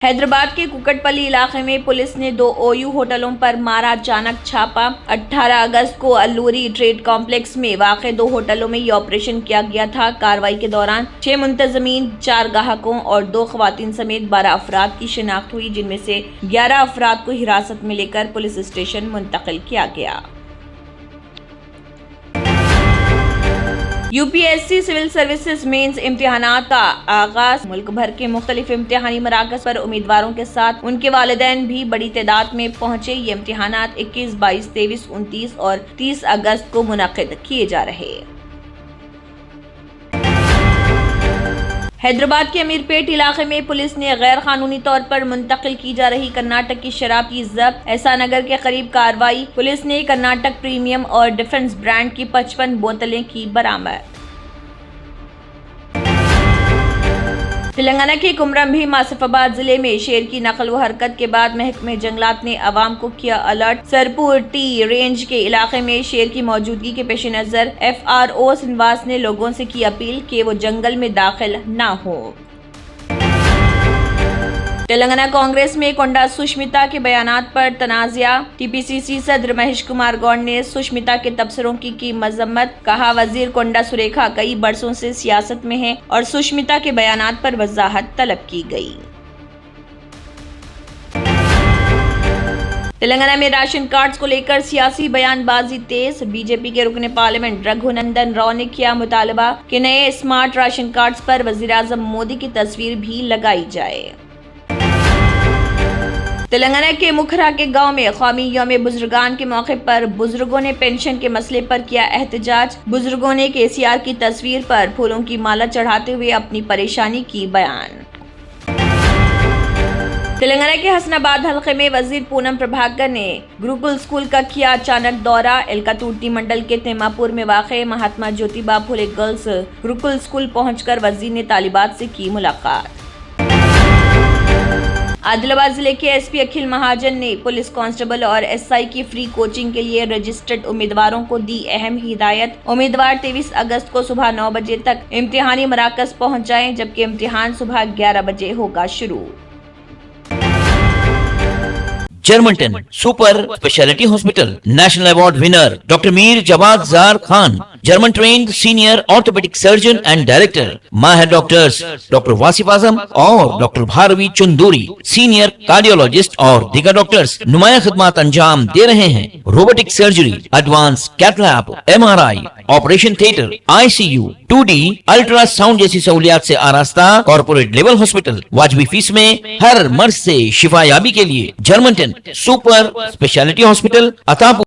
हैदराबाद के कुकटपल्ली इलाके में पुलिस ने 2 ओयू होटलों पर मारा अचानक छापा। 18 अगस्त को अल्लूरी ट्रेड कॉम्प्लेक्स में वाक़े 2 होटलों में ये ऑपरेशन किया गया था। कार्रवाई के दौरान 6 मुंतजमीन, 4 ग्राहकों और 2 खवातीन समेत 12 अफराद की शिनाख्त हुई, जिनमें से 11 अफराद को हिरासत में लेकर पुलिस स्टेशन मुंतकिल किया गया। यूपीएससी सिविल सर्विसेज मेंस इम्तिहानात का आगाज। मुल्क भर के मुख्तलिफ इम्तिहानी मराकज़ पर उम्मीदवारों के साथ उनके वालिदैन भी बड़ी तादाद में पहुंचे। ये इम्तिहानात 21, 22, 23, 29 और 30 अगस्त को मुनक़िद किए जा रहे। हैदराबाद के अमीरपेट इलाके में पुलिस ने गैर कानूनी तौर पर मुंतकिल की जा रही कर्नाटक की शराब की जब्त। ऐसा नगर के करीब कार्रवाई। पुलिस ने कर्नाटक प्रीमियम और डिफेंस ब्रांड की 55 बोतलें की बरामद। तेलंगाना के कुमरम भीम आसिफाबाद जिले में शेर की नकल व हरकत के बाद महकमे जंगलात ने अवाम को किया अलर्ट। सरपुर टी रेंज के इलाके में शेर की मौजूदगी के पेश नजर FRO श्रीनिवास ने लोगों से की अपील कि वो जंगल में दाखिल न हो। तेलंगाना कांग्रेस में कोंडा सुष्मिता के बयानात पर तनाज़ा। TPCC सदर महेश कुमार गौड़ ने सुष्मिता के तबसरों की मजम्मत। कहा, वजीर कोंडा सुरेखा कई बरसों से सियासत में हैं और सुष्मिता के बयानात पर वजाहत तलब की गई। तेलंगाना में राशन कार्ड्स को लेकर सियासी बयानबाजी तेज। बीजेपी के रुकने पार्लियामेंट रघुनंदन राव ने किया मुतालबा कि नए स्मार्ट राशन कार्ड्स पर वजीर-ए-आज़म मोदी की तस्वीर भी लगाई जाए। तेलंगाना के मुखरा के गांव में कौमी यौम बुजुर्गान के मौके पर बुजुर्गों ने पेंशन के मसले पर किया एहतजाज। बुजुर्गों ने KCR की तस्वीर पर फूलों की माला चढ़ाते हुए अपनी परेशानी की बयान। तेलंगाना के हसनाबाद हलके में वजीर पूनम प्रभाकर ने गुरुकुल स्कूल का किया अचानक दौरा। एलकातूर्ती मंडल के तेमापुर में वाक़े महात्मा ज्योतिबा फुले गर्ल्स गुरुकुल स्कूल पहुंचकर वजीर ने तालिबात से की मुलाकात। आदिलाबाद जिले के SP अखिल महाजन ने पुलिस कांस्टेबल और SI की फ्री कोचिंग के लिए रजिस्टर्ड उम्मीदवारों को दी अहम हिदायत। उम्मीदवार 23 अगस्त को सुबह 9 बजे तक इम्तिहानी मराकज़ पहुंच जाएं, जबकि इम्तिहान सुबह 11 बजे होगा शुरू। Germanton super speciality hospital national award winner doctor Mir Jawad Jaar Khan, German trained senior orthopaedic surgeon and director. माहिर डॉक्टर्स डॉक्टर वासिफ आजम और doctor Bharvi Chanduri, senior cardiologist और दीगर डॉक्टर्स नुमाया खिदमत अंजाम दे रहे हैं। Robotic surgery, advance cath lab, MRI, operation theatre, ICU, 2D ultrasound जैसी सहूलियात से आरास्ता कॉर्पोरेट लेवल हॉस्पिटल। वाजबी फीस में हर मर्ज से शिफायाबी के लिए Germanton super speciality hospital Attapur.